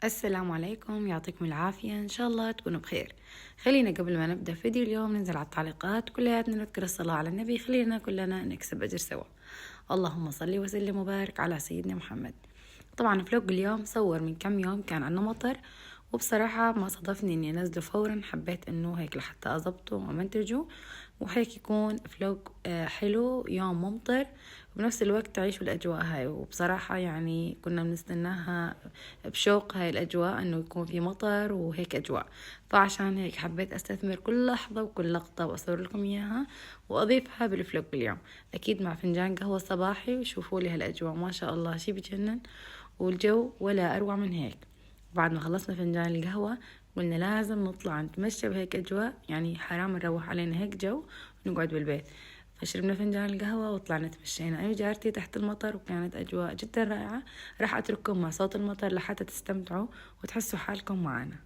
السلام عليكم، يعطيكم العافية، إن شاء الله تكونوا بخير. خلينا قبل ما نبدأ فيديو اليوم ننزل على التعليقات كلياتنا نذكر الصلاة على النبي، خلينا كلنا نكسب أجر سوا. اللهم صل وسلم وبارك على سيدنا محمد. طبعا فلوق اليوم صور من كم يوم كان عنا مطر، وبصراحة ما صادفني اني انزله فورا، حبيت انه هيك لحتى اضبطه وامنتجه وهيك يكون فلوق حلو يوم ممطر، وبنفس الوقت تعيشوا الاجواء هاي. وبصراحة يعني كنا بنستناها بشوق هاي الاجواء، انه يكون في مطر وهيك اجواء، فعشان هيك حبيت استثمر كل لحظة وكل لقطة واصور لكم اياها واضيفها بالفلوق اليوم، اكيد مع فنجان قهوة صباحي. وشوفوا لي هالاجواء ما شاء الله شي بجنن، والجو ولا اروع من هيك. بعد ما خلصنا فنجان القهوة قلنا لازم نطلع نتمشى بهيك أجواء، يعني حرام نروح علينا هيك جو ونقعد بالبيت. فشربنا فنجان القهوة وطلعنا تمشينا أنا وجارتي تحت المطر، وكانت أجواء جدا رائعة. راح أترككم مع صوت المطر لحتى تستمتعوا وتحسوا حالكم معنا.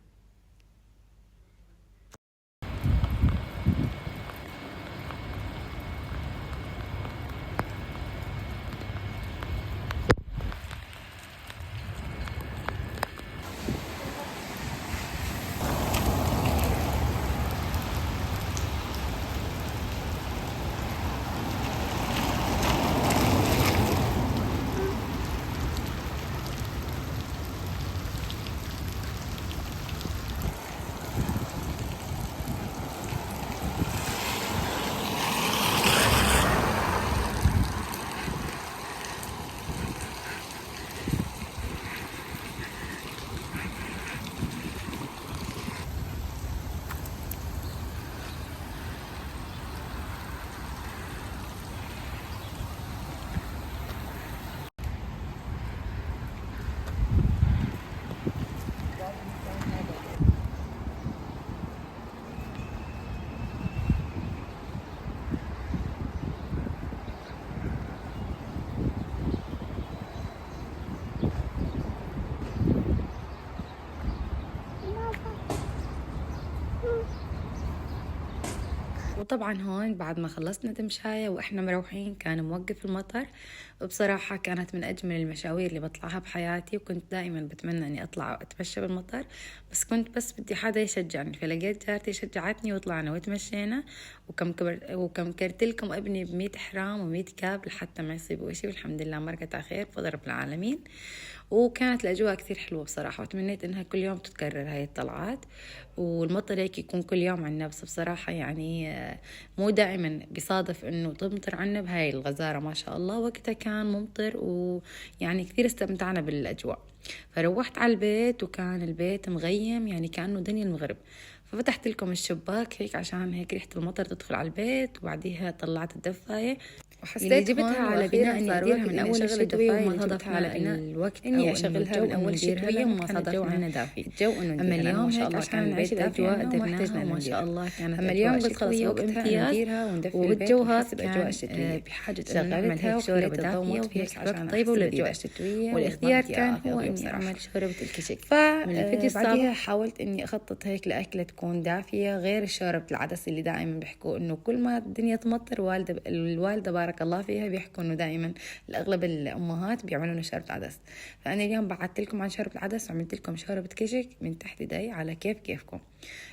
وطبعا هون بعد ما خلصنا تمشاية واحنا مروحين كان موقف المطر. وبصراحة كانت من أجمل المشاوير اللي بطلعها بحياتي، وكنت دائما بتمنى أني أطلع أتمشى بالمطر، بس كنت بس بدي حدا يشجعني. فلقيت جارتي شجعتني وطلعنا وتمشينا، وكم كرت لكم ابني ب100 حرام و100 كاب لحتى ما يصيبوا إشي، والحمد لله مرقت على خير بفضل رب العالمين. وكانت الأجواء كثير حلوة بصراحة، وتمنيت إنها كل يوم تتكرر هاي الطلعات، والمطر هيك يكون كل يوم عنا. بس بصراحة يعني مو دائما بيصادف إنه تمطر عنا بهاي الغزارة ما شاء الله. وقتها كان ممطر، ويعني كثير استمتعنا بالأجواء. فروحت على البيت وكان البيت مغيم، يعني كأنه دنيا المغرب. ففتحت لكم الشباك هيك عشان هيك ريحة المطر تدخل على البيت، وبعديها طلعت الدفاية اللي جبتها على بناء اني اديرها من اول الشتوية، وما صادفنا على بناء الوقت اني اشغلها من اول الشتوية، وما صادفنا دافي الجو انه اما اليوم هيك عشان نعيش الاجواء درناها، وما شاء الله كانت اما اليوم قلت خلص وقتها نديرها وندفي البيت ونحس باجواء الشتوية، بحاجة شغلتها وخليتها تضوت فيها عشان طيبة والاجواء الشتوية. والاختيار كان هو اني اعمل شوربة الكشك. فمن الفيديو بعديها حاولت اني اخطط هيك لاكلة تكون دافية غير شوربة العدس اللي دائما بيحكوا انه كل ما الدنيا تمطر الوالدة بارك الله فيها بيحكوا انه دائما الاغلب الامهات بيعملوا لنا شوربة عدس. فانا اليوم بعثت لكم عن شوربة العدس وعملت لكم شوربة كشك من تحت ايدي على كيفكم.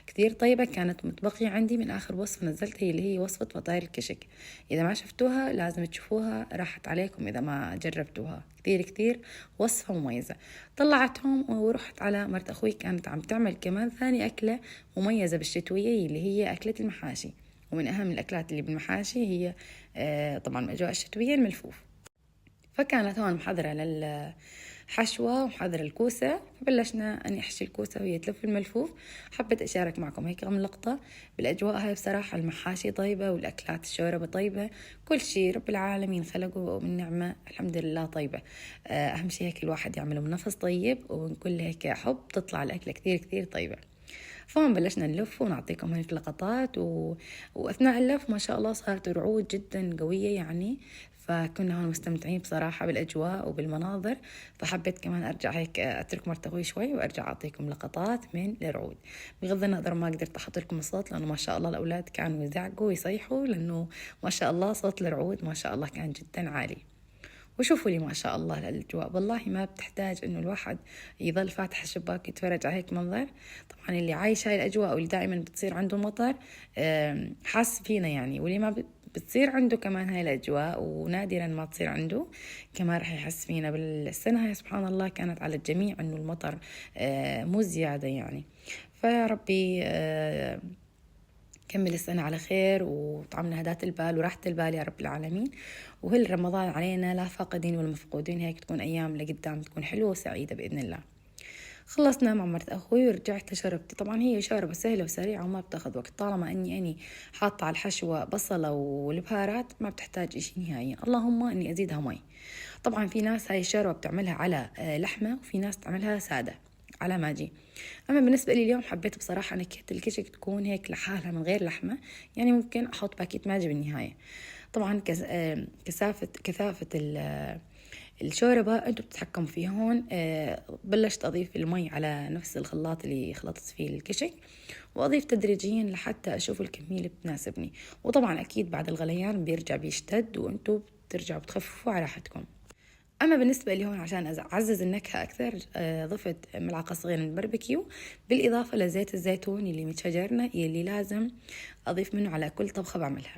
كثير طيبة، كانت متبقية عندي من اخر وصفة نزلتها اللي هي وصفة فطاير الكشك. اذا ما شفتوها لازم تشوفوها، راحت عليكم اذا ما جربتوها. كثير وصفة مميزة. طلعتهم ورحت على مرت اخوي، كانت عم تعمل كمان ثاني اكلة مميزة بالشتوية اللي هي اكلة المحاشي. ومن أهم الأكلات اللي بالمحاشي هي طبعا أجواء الشتوية الملفوف. فكانت هون محضرة للحشوة ومحضرة الكوسة، فبلشنا أني أحشي الكوسة وهي تلف الملفوف. حبيت أشارك معكم هيك كم لقطة بالأجواء هاي. بصراحة المحاشي طيبة والأكلات الشوربة طيبة، كل شيء رب العالمين خلقه من نعمة الحمد لله طيبة. أهم شيء هيك الواحد يعمله بنفس طيب ومن كل هيك حب تطلع الأكلة كثير طيبة. فهم بلشنا نلف ونعطيكم هيك لقطات وأثناء اللف ما شاء الله صارت رعود جدا قوية يعني. فكنا هون مستمتعين بصراحة بالأجواء وبالمناظر. فحبيت كمان أرجع هيك أترك مرتوي شوي وأرجع أعطيكم لقطات من الرعود. بغض النظر ما قدرت أحط لكم الصوت لأنه ما شاء الله الأولاد كانوا يزعقوا ويصيحوا، لأنه ما شاء الله صوت الرعود ما شاء الله كان جدا عالي. وشوفوا لي ما شاء الله الأجواء والله ما بتحتاج إنه الواحد يظل فاتح الشباك يتفرج على هيك منظر. طبعا اللي عايش هاي الأجواء واللي دائما بتصير عنده مطر حاس فينا يعني، واللي ما بتصير عنده كمان هاي الأجواء ونادرا ما تصير عنده كمان رح يحس فينا. بالسنة هاي سبحان الله كانت على الجميع إنه المطر مو زيادة يعني. فيا ربي كمل السنة على خير وطعمنا هداة البال وراحة البال يا رب العالمين. وهل رمضان علينا لا فاقدين ولا مفقودين، هيك تكون أيام لقدام تكون حلوة وسعيدة بإذن الله. خلصنا مع مرت أخوي ورجعت شربتي. طبعا هي شوربة سهلة وسريعة وما بتاخذ وقت، طالما أني حاطة على الحشوة بصلة والبهارات ما بتحتاج إشي نهائيا، اللهم أني أزيدها مي. طبعا في ناس هاي الشوربة بتعملها على لحمة وفي ناس تعملها سادة على ماجي. أما بالنسبة لي اليوم حبيت بصراحة نكهة الكشك تكون هيك لحالها من غير لحمة، يعني ممكن أحط باكيت ماجي بالنهاية. طبعا كثافة الشوربة أنتوا بتتحكموا فيها. هون بلشت أضيف المي على نفس الخلاط اللي خلطت فيه الكشك، وأضيف تدريجيا لحتى أشوف الكمية اللي بتناسبني. وطبعا أكيد بعد الغليان بيرجع بيشتد وأنتوا بترجعوا بتخففوا على حدكم. أما بالنسبة لي هون عشان أعزز النكهة أكثر ضفت ملعقة صغيرة من الباربيكيو بالإضافة لزيت الزيتون اللي متشجرنا اللي لازم أضيف منه على كل طبخة بعملها.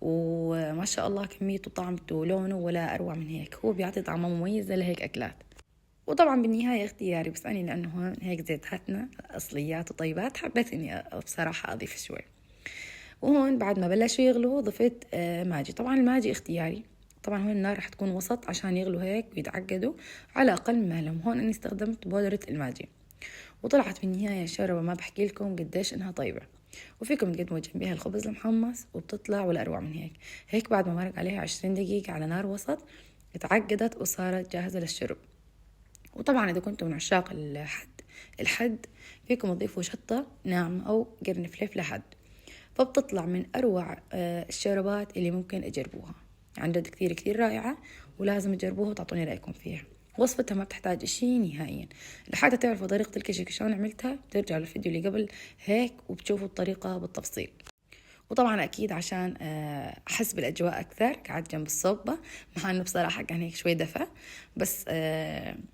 وما شاء الله كميته وطعمته ولونه ولا أروع من هيك، هو بيعطي طعمه مميزة لهيك أكلات. وطبعا بالنهاية اختياري، بس أنا لأنه هون هيك زيتاتنا أصليات وطيبات حبيت إني بصراحة أضيف شوي. وهون بعد ما بلشوا يغلوا ضفت ماجي. طبعا الماجي اختياري، طبعا هون النار رح تكون وسط عشان يغلوا هيك ويتعقدوا على أقل من مهلهم. هون أني استخدمت بودرة الماجي، وطلعت بالنهاية الشوربة ما بحكي لكم قديش إنها طيبة. وفيكم تقدموا جنبيها الخبز المحمص وبتطلع ولا أروع من هيك. هيك بعد ما مرق عليها 20 دقيقة على نار وسط اتعقدت وصارت جاهزة للشرب. وطبعا إذا كنتم من عشاق الحد فيكم تضيفوا شطة ناعمة أو قرن فليف لحد، فبتطلع من أروع الشوربات اللي ممكن أجربوها. عن جد كثير كثير رائعة ولازم تجربوها وتعطوني رأيكم فيها. وصفتها ما بتحتاج إشي نهائيا. لحتى تعرفوا طريقة الكشك شلون عملتها بترجعوا للفيديو اللي قبل هيك وبتشوفوا الطريقة بالتفصيل. وطبعا أكيد عشان أحس بالأجواء أكثر قعدت جنب الصوبة، مع إنه بصراحة كان هيك شوي دفى، بس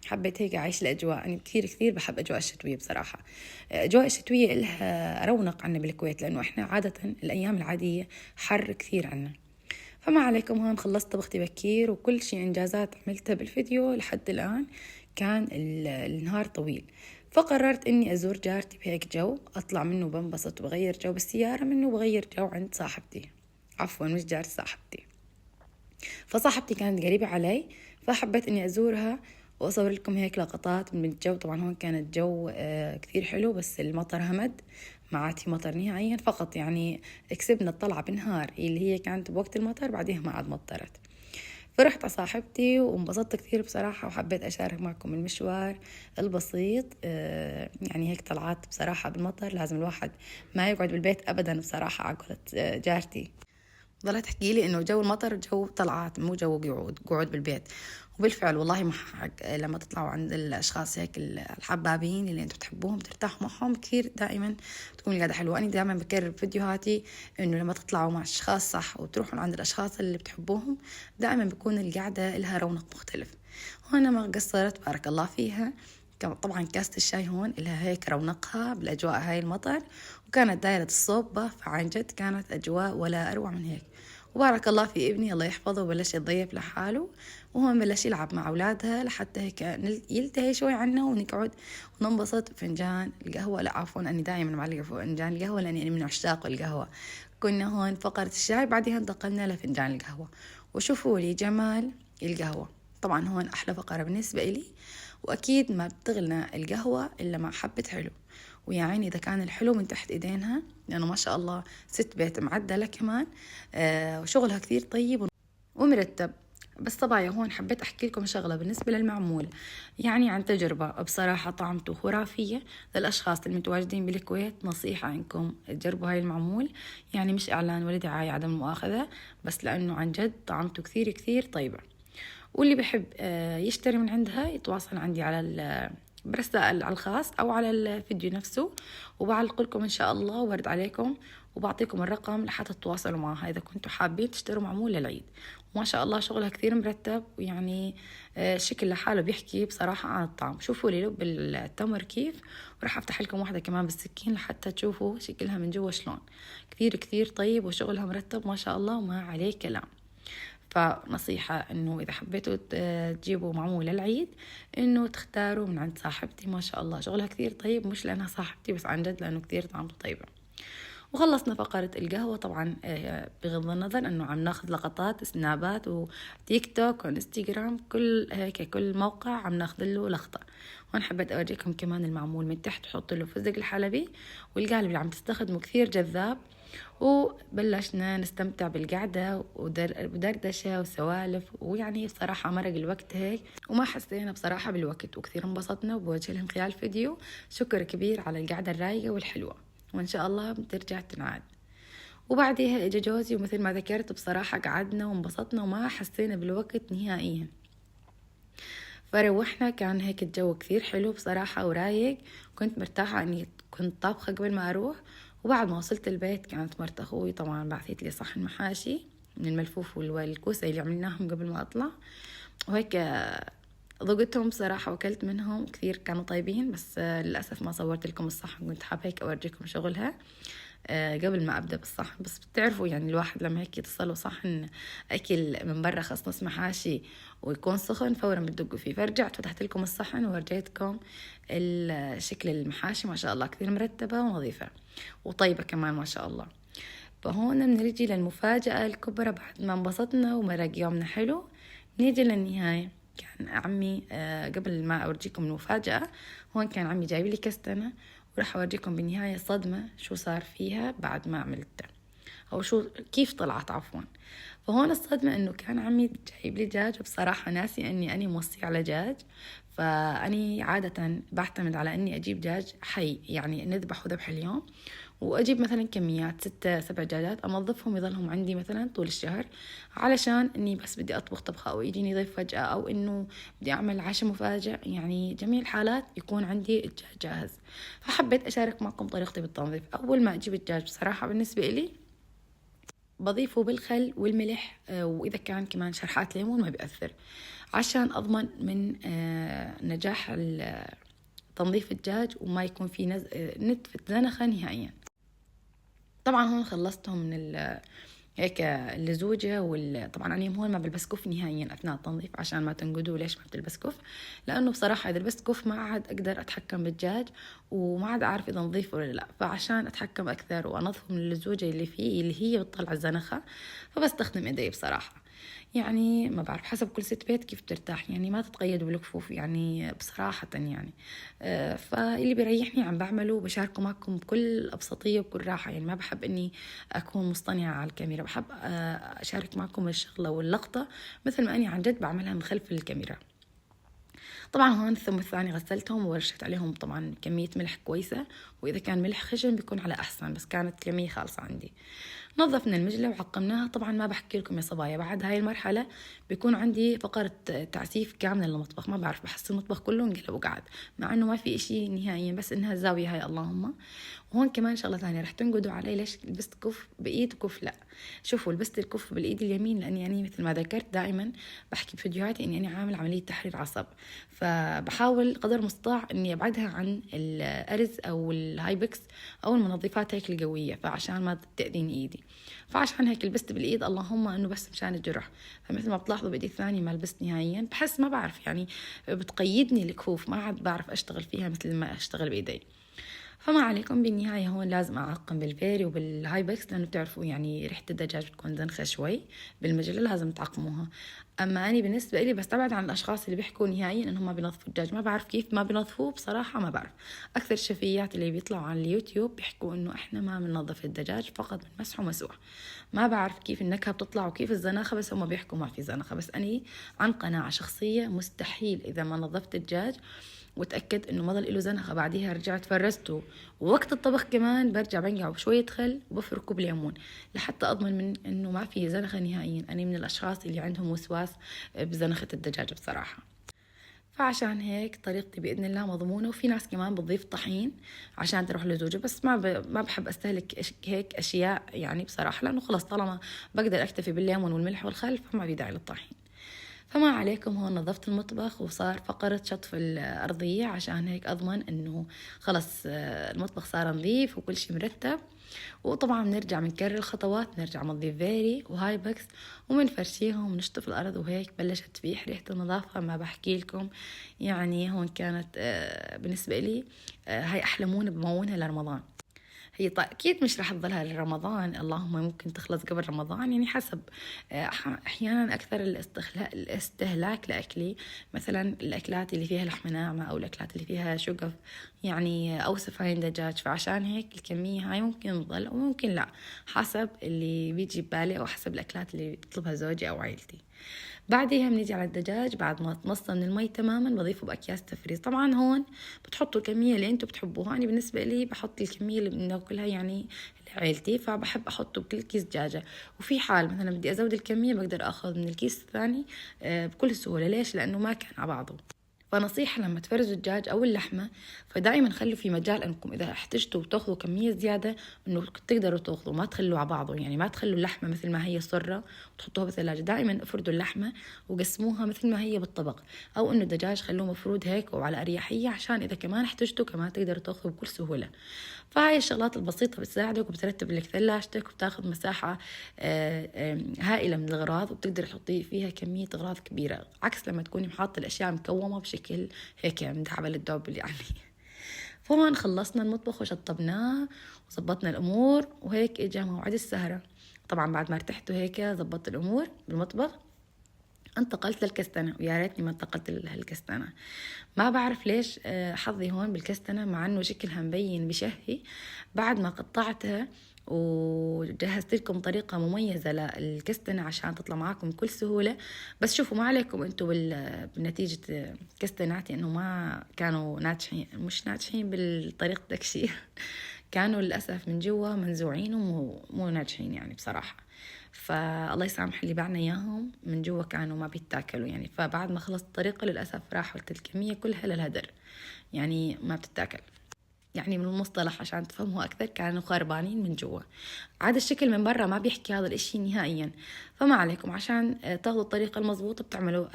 حبيت هيك أعيش الأجواء. أنا كثير كثير بحب أجواء الشتوية بصراحة. أجواء الشتوية إلها رونق عنا بالكويت، لأنه إحنا عادة الأيام العادية حر كثير عنا. فما عليكم، هون خلصت طبختي بكير وكل شيء إنجازات عملتها بالفيديو لحد الآن. كان النهار طويل، فقررت إني أزور جارتي بهيك جو أطلع منه بنبسط وبغير جو بالسيارة، منه بغير جو عند صاحبتي، عفوا مش جارتي صاحبتي. فصاحبتي كانت قريبة علي فحبيت إني أزورها وأصور لكم هيك لقطات من الجو. طبعا هون كان الجو كثير حلو، بس المطر همد ما عاد في مطر نهائيا، فقط يعني كسبنا الطلعة بالنهار اللي هي كانت بوقت المطر، بعدها ما عاد مطرت. فرحت على صاحبتي وانبسطت كثير بصراحة، وحبيت أشارك معكم المشوار البسيط. يعني هيك طلعات بصراحة بالمطر لازم الواحد ما يقعد بالبيت أبدا بصراحة. عقلت جارتي ضلت تحكي لي إنه جو المطر جو طلعات مو جو قعود بالبيت. وبالفعل والله ما حق لما تطلعوا عند الأشخاص هيك الحبابين اللي أنتم تحبوهم ترتاحوا معهم كثير، دائما تكون القعدة حلوة. أنا دائما بكرر فيديوهاتي إنه لما تطلعوا مع أشخاص صح وتروحوا عند الأشخاص اللي بتحبوهم دائما بيكون القعدة لها رونق مختلف. وأنا ما قصرت بارك الله فيها. طبعا كاسة الشاي هون لها هيك رونقها بالأجواء هاي المطر، وكانت دايرة الصوبة، فعن جد كانت أجواء ولا أروع من هيك. وبارك الله في ابني الله يحفظه بلش يتضيف لحاله، وهون بلش يلعب مع أولادها لحتى هيك يلتهي شوي عنا ونقعد وننبسط فنجان القهوة. لا عفوا أني دائما معلقة فنجان القهوة لأني أنا من عشاق القهوة. كنا هون فقرة الشاي بعدها انتقلنا لفنجان القهوة، وشوفوا لي جمال القهوة. طبعا هون أحلى فقرة بالنسبة إلي، وأكيد ما بتغلنا القهوة إلا مع حبة حلو. ويعني إذا كان الحلو من تحت إيدينها، لأنه ما شاء الله ست بيت معدلة كمان، وشغلها كثير طيب ومرتب. بس طبعا هون حبيت أحكي لكم شغلة بالنسبة للمعمول، يعني عن تجربة بصراحة طعمته خرافية. للأشخاص المتواجدين بالكويت نصيحة عنكم تجربوا هاي المعمول، يعني مش إعلان ولا دعاية عدم المؤاخذة، بس لأنه عن جد طعمته كثير كثير طيبة. واللي بحب يشتري من عندها يتواصل عندي على برسائل على الخاص أو على الفيديو نفسه، وبعلق لكم إن شاء الله وارد عليكم، وبعطيكم الرقم لحتى تتواصلوا معها إذا كنتوا حابين تشتروا معمول للعيد. وما شاء الله شغلها كثير مرتب، ويعني شكل لحاله بيحكي بصراحة عن الطعم. شوفوا لي لب التمر كيف، وراح أفتح لكم واحدة كمان بالسكين لحتى تشوفوا شكلها من جوا شلون. كثير كثير طيب وشغلها مرتب ما شاء الله وما عليه كلام. فنصيحة إنه إذا حبيتوا تجيبوا معمول للعيد إنه تختاروا من عند صاحبتي، ما شاء الله شغلها كثير طيب، مش لأنها صاحبتي بس عن جد لأنه كثير طعمته طيبة. وخلصنا فقرة القهوة. طبعا بغض النظر انه عم ناخذ لقطات سنابات وتيك توك وانستغرام، كل هيك كل موقع عم ناخذ له لقطة. وأنا حبيت اورجيكم كمان المعمول من تحت، بحط له فستق الحلبي، والقالب اللي عم تستخدمه كثير جذاب. وبلشنا نستمتع بالقعدة ودردشة وسوالف، ويعني بصراحة مرق الوقت هيك وما حسينا بصراحة بالوقت، وكثير انبسطنا. وبوجه لهم خلال الفيديو شكر كبير على القعدة الرايقة والحلوة، وإن شاء الله بترجع تنعاد. وبعدها اجى جوزي، ومثل ما ذكرت بصراحة قعدنا وانبسطنا وما حسينا بالوقت نهائيا. فروحنا، كان هيك الجو كثير حلو بصراحة ورايق. كنت مرتاحة اني كنت طابخة قبل ما اروح. وبعد ما وصلت البيت كانت مرت اخوي طبعا بعثت لي صحن محاشي من الملفوف والكوسة اللي عملناهم قبل ما اطلع، وهيك ضقتهم بصراحة وكلت منهم كثير كانوا طيبين. بس للأسف ما صورت لكم الصحن، كنت حابة هيك أورجيكم شغلها قبل ما أبدأ بالصحن. بس بتعرفوا يعني الواحد لما هيك يتصله صحن أكل من برا خص محاشي ويكون سخن فورا بتدقوا فيه. فرجعت فتحت لكم الصحن وورجيتكم الشكل المحاشي، ما شاء الله كثير مرتبة ونظيفة وطيبة كمان ما شاء الله. فهون بنرجي للمفاجأة الكبرى. بعد ما انبسطنا ومرق يومنا حلو، نيجي للنهاية. كان عمي قبل ما أورجيكم المفاجأة، هون كان عمي جايب لي كستنة، وراح أورجيكم بالنهاية صدمة شو صار فيها بعد ما عملتها، أو شو كيف طلعت عفوا. فهون الصدمة إنه كان عمي جايب لي دجاج، وبصراحة ناسي إني موصي على دجاج. فأني عادة بعتمد على إني أجيب دجاج حي، يعني نذبحه ذبح اليوم، وأجيب مثلا كميات 6-7 دجاجات أنظفهم يظلهم عندي مثلا طول الشهر، علشان إني بس بدي أطبخ طبخة أو يجيني ضيف فجأة أو إنه بدي أعمل عشاء مفاجئ، يعني جميع الحالات يكون عندي الدجاج جاهز. فحبيت أشارك معكم طريقتي بالتنظيف. أول ما أجيب الدجاج بصراحة بالنسبة إلي بضيفه بالخل والملح، وإذا كان كمان شرحات ليمون ما بيأثر، عشان أضمن من نجاح تنظيف الدجاج وما يكون في نتفة زنخة نهائيا. طبعا هون خلصتهم من هيك اللزوجة طبعا أنا هون ما بلبس كف نهائيا أثناء التنظيف، عشان ما تنقدوا ليش ما بتلبس كف، لأنه بصراحة إذا لبست كف ما عاد أقدر أتحكم بالدجاج، وما عاد أعرف إذا نظيف ولا لا. فعشان أتحكم أكثر وأنظفه من اللزوجة اللي فيه اللي هي بتطلع الزنخة، فبستخدم إيدي بصراحة. يعني ما بعرف حسب كل ست بيت كيف ترتاح، يعني ما تتقيدوا بالكفوف يعني بصراحة يعني. فاللي بيريحني عم بعمله وبشاركه معكم بكل أبسطية وبكل راحة. يعني ما بحب إني أكون مصطنعة على الكاميرا، بحب أشارك معكم الشغلة واللقطة مثل ما أني عن جد بعملها من خلف الكاميرا. طبعا هون الثوم الثاني غسلتهم ورشت عليهم طبعا كمية ملح كويسة، وإذا كان ملح خشن بيكون على أحسن، بس كانت كمية خالصة عندي. نظفنا المجلة وعقمناها. طبعا ما بحكي لكم يا صبايا، بعد هاي المرحلة بيكون عندي فقرة تعسيف كاملة للمطبخ. ما بعرف بحس المطبخ كله انقلب وقعد، مع انه ما في اشي نهائيا، بس انها الزاوية هاي اللهم. وهون كمان شغلة ثانية رح تنقدوا علي ليش لبست كف بإيد وكف لا. شوفوا لبست الكف بالإيد اليمين لأني يعني مثل ما ذكرت دائما بحكي بفيديوهاتي إني أنا عامل عملية تحرير عصب، فبحاول قدر المستطاع إني أبعدها عن الأرز أو الهايبكس أو المنظفات هيك القوية، فعشان ما تأذيني إيدي. فعشان هيك لبست بالإيد اللهم إنه بس مشان الجرح. فمثل ما بتلاحظوا بإيدي الثانية ما لبست نهائيا، بحس ما بعرف يعني بتقيدني الكفوف، ما عاد بعرف أشتغل فيها مثل ما أشتغل بإيدي. فما عليكم بالنهاية هون لازم أعقم بالفيري وبالهايبكس، لأنه بتعرفوا يعني ريحة الدجاج بتكون زنخة شوي بالمجلة، لازم تعقموها. أما أنا بالنسبة لي بستبعد عن الأشخاص اللي بيحكوا نهائيا إنهم ما بينظفوا الدجاج. ما بعرف كيف ما بينظفوه بصراحة، ما بعرف. أكثر الشفيات اللي بيطلعوا على اليوتيوب بيحكوا إنه إحنا ما بننظف الدجاج، فقط بنمسحه مسوح. ما بعرف كيف النكهة بتطلع وكيف الزناخة، بس هم بيحكوا ما في زناخة. بس أنا عن قناعة شخصية مستحيل إذا ما نظفت الدجاج وتأكد إنه ما ضل له زنخة بعديها رجعت فرزته، ووقت الطبخ كمان برجع بنقعه بشوية خل وبفركه بليمون لحتى أضمن من إنه ما في زنخة نهائيا. أنا من الأشخاص اللي عندهم وسواس بزنخة الدجاج بصراحة. فعشان هيك طريقتي بإذن الله مضمونة. وفي ناس كمان بتضيف طحين عشان تروح لزوجي، بس ما بحب أستهلك هيك أشياء يعني بصراحة، لأنه خلص طالما بقدر أكتفي بالليمون والملح والخل فما في داعي للطحين. فما عليكم، هون نظفت المطبخ وصار فقرة شطف الأرضية عشان هيك أضمن إنه خلص المطبخ صار نظيف وكل شي مرتب. وطبعا بنرجع بنكرر الخطوات، نرجع بنضيف فيري وهايبكس ومنفرشيهم ونشطف الأرض. وهيك بلشت تفيح ريحة النظافة ما بحكي لكم. يعني هون كانت بالنسبة لي هاي أحلى مونة بمونها لرمضان. هي أكيد مش رح تضلها لرمضان، اللهم ممكن تخلص قبل رمضان يعني حسب. أحيانا أكثر الاستهلاك لأكلي مثلا الأكلات اللي فيها لحمة ناعمة أو الأكلات اللي فيها شقف يعني أو سفاين دجاج، فعشان هيك الكمية هاي ممكن تضل وممكن لا، حسب اللي بيجي ببالي أو حسب الأكلات اللي بيطلبها زوجي أو عائلتي. بعدها بنيجي على الدجاج، بعد ما تمص من المي تماما بضيفه باكياس تفريز. طبعا هون بتحطوا الكميه اللي انتم بتحبوها، انا بالنسبه لي بحط الكميه اللي بناكلها يعني لعائلتي، فبحب احطه بكل كيس دجاجه. وفي حال مثلا بدي ازود الكميه بقدر اخذ من الكيس الثاني بكل سهوله. ليش؟ لانه ما كان على بعضه. فنصيحة لما تفرزوا الدجاج أو اللحمة فدائما خلوا في مجال أنكم إذا احتجتوا وتاخذوا كمية زيادة أنه تقدروا تاخذوا، ما تخلوا على بعضه. يعني ما تخلوا اللحمة مثل ما هي صرة وتحطوها بالثلاجة، دائما افردوا اللحمة وقسموها مثل ما هي بالطبق، أو أنه الدجاج خلوه مفرود هيك وعلى أريحية عشان إذا كمان احتجتوا كمان تقدروا تاخذوا بكل سهولة. فهاي الشغلات البسيطة بتساعدك وبترتب لك ثلاجتك وبتاخذ مساحة هائلة من الأغراض، وبتقدر تحطي فيها كمية أغراض كبيرة، عكس لما تكوني محاطة الأشياء مكومة بشكل هيك مدعبة للدوبل يعني. فهون خلصنا المطبخ وشطبناه وظبطنا الأمور، وهيك إجا موعد السهرة. طبعا بعد ما ارتحت وهيك ظبطت الأمور بالمطبخ انتقلت للكستنة، ويا ريتني ما انتقلت للكستنة. ما بعرف ليش حظي هون بالكستنة، مع انه شكلها مبين بشهي. بعد ما قطعتها وجهزت لكم طريقة مميزة للكستنة عشان تطلع معاكم بكل سهولة. بس شوفوا ما عليكم انتم بنتيجة كستناتي انه ما كانوا ناجحين، مش ناجحين بالطريقة التكشير كانوا للأسف من جوا منزوعين ومو ناجحين يعني بصراحة. فالله يسامح اللي باعنا اياهم، من جوا كانوا ما بيتاكلوا يعني. فبعد ما خلصت الطريقة للأسف راحوا الكمية كلها للهدر، يعني ما بتتاكل. يعني من المصطلح عشان تفهموا أكثر كانوا خربانين من جوا. عاد الشكل من برا ما بيحكي هذا الاشي نهائيا. فما عليكم، عشان تاخذوا الطريقة المضبوطة بتعملوا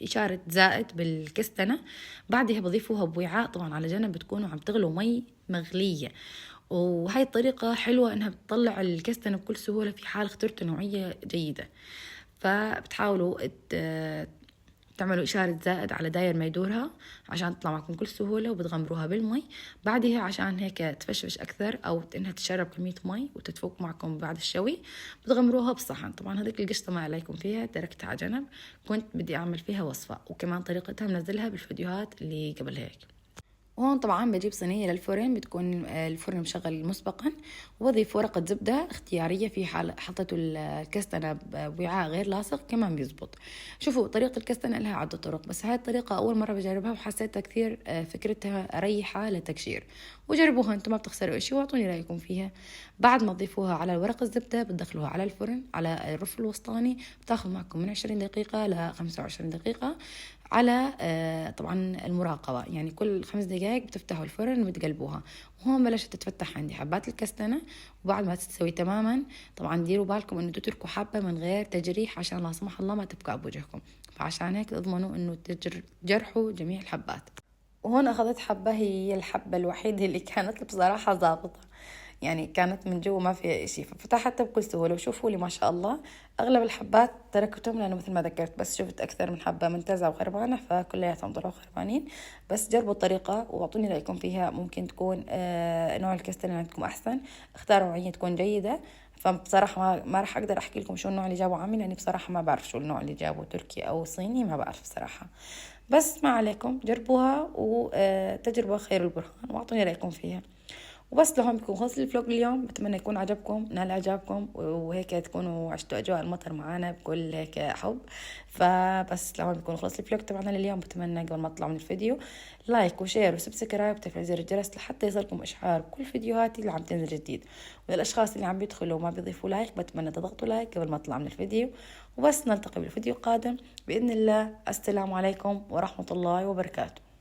إشارة زائد بالكستنة، بعدها بضيفوها بوعاء طبعا على جنب، بتكونوا عم تغلوا مي مغلية. وهاي الطريقة حلوة انها بتطلع الكستنة بكل سهولة في حال اخترتوا نوعية جيدة. فبتحاولوا تعملوا إشارة زائد على داير ما يدورها عشان تطلع معكم بكل سهولة، وبتغمروها بالمي. بعدها عشان هيك تفشفش أكثر أو إنها تشرب كمية مي وتتفك معكم بعد الشوي بتغمروها بصحن. طبعا هذيك القشطة ما عليكم فيها، تركتها على جنب، كنت بدي أعمل فيها وصفة وكمان طريقتها منزلها بالفيديوهات اللي قبل هيك. وهون طبعا بجيب صينية للفرن، بتكون الفرن مشغل مسبقا، وبضيف ورقة زبدة اختيارية. في حال حطيتوا الكستنة بوعاء غير لاصق كمان بيزبط. شوفوا طريقة الكستنة لها عدة طرق، بس هاي الطريقة أول مرة بجربها وحسيتها كثير فكرتها ريحة للتقشير. وجربوها انتم ما بتخسروا اشي، واعطوني رأيكم فيها. بعد ما تضيفوها على ورق الزبدة بتدخلوها على الفرن على الرف الوسطاني، بتاخذ معكم من 20 دقيقة ل 25 دقيقة على طبعا المراقبة. يعني كل 5 دقائق بتفتحوا الفرن وبتقلبوها. وهون بلشت تتفتح عندي حبات الكستنة. وبعد ما تستوي تماما طبعا ديروا بالكم انه تتركوا حبة من غير تجريح عشان لا سمح الله ما تبقى بوجهكم، فعشان هيك اضمنوا انه تجرحوا جميع الحبات. وهون اخذت حبة هي الحبة الوحيدة اللي كانت بصراحة ضابطة، يعني كانت من جوا ما فيها إشي، ففتحتها بكل سهولة. وشوفوا لي ما شاء الله أغلب الحبات تركتهم لأنه مثل ما ذكرت بس شفت أكثر من حبة منتزعة وخربانة فكلياتهم ضلوا خربانين. بس جربوا الطريقة وأعطوني رأيكم فيها، ممكن تكون نوع الكستنة عندكم أحسن، اختاروا نوعية تكون جيدة. فبصراحة ما راح أقدر أحكي لكم شو النوع اللي جابه عمي، لأني بصراحة ما بعرف شو النوع اللي جابه، تركي أو صيني ما بعرف بصراحة. بس ما عليكم، جربوها وتجربة خير البرهان، واعطوني رأيكم فيها. وبس لهون بكون خلص الفلوق اليوم. بتمنى يكون عجبكم، نال اعجابكم، وهيك تكونوا عشتوا اجواء المطر معنا بكل هيك حب. فبس لهون بكون خلص الفلوق تبعنا لليوم. بتمنى قبل ما اطلع من الفيديو لايك وشير وسبسكرايب وتفعيل زر الجرس لحتى يصلكم اشعار بكل فيديوهاتي اللي عم تنزل جديد. وللاشخاص اللي عم بيدخلوا وما بيضيفوا لايك بتمنى تضغطوا لايك قبل ما اطلع من الفيديو. وبس نلتقي بالفيديو القادم باذن الله. السلام عليكم ورحمة الله وبركاته.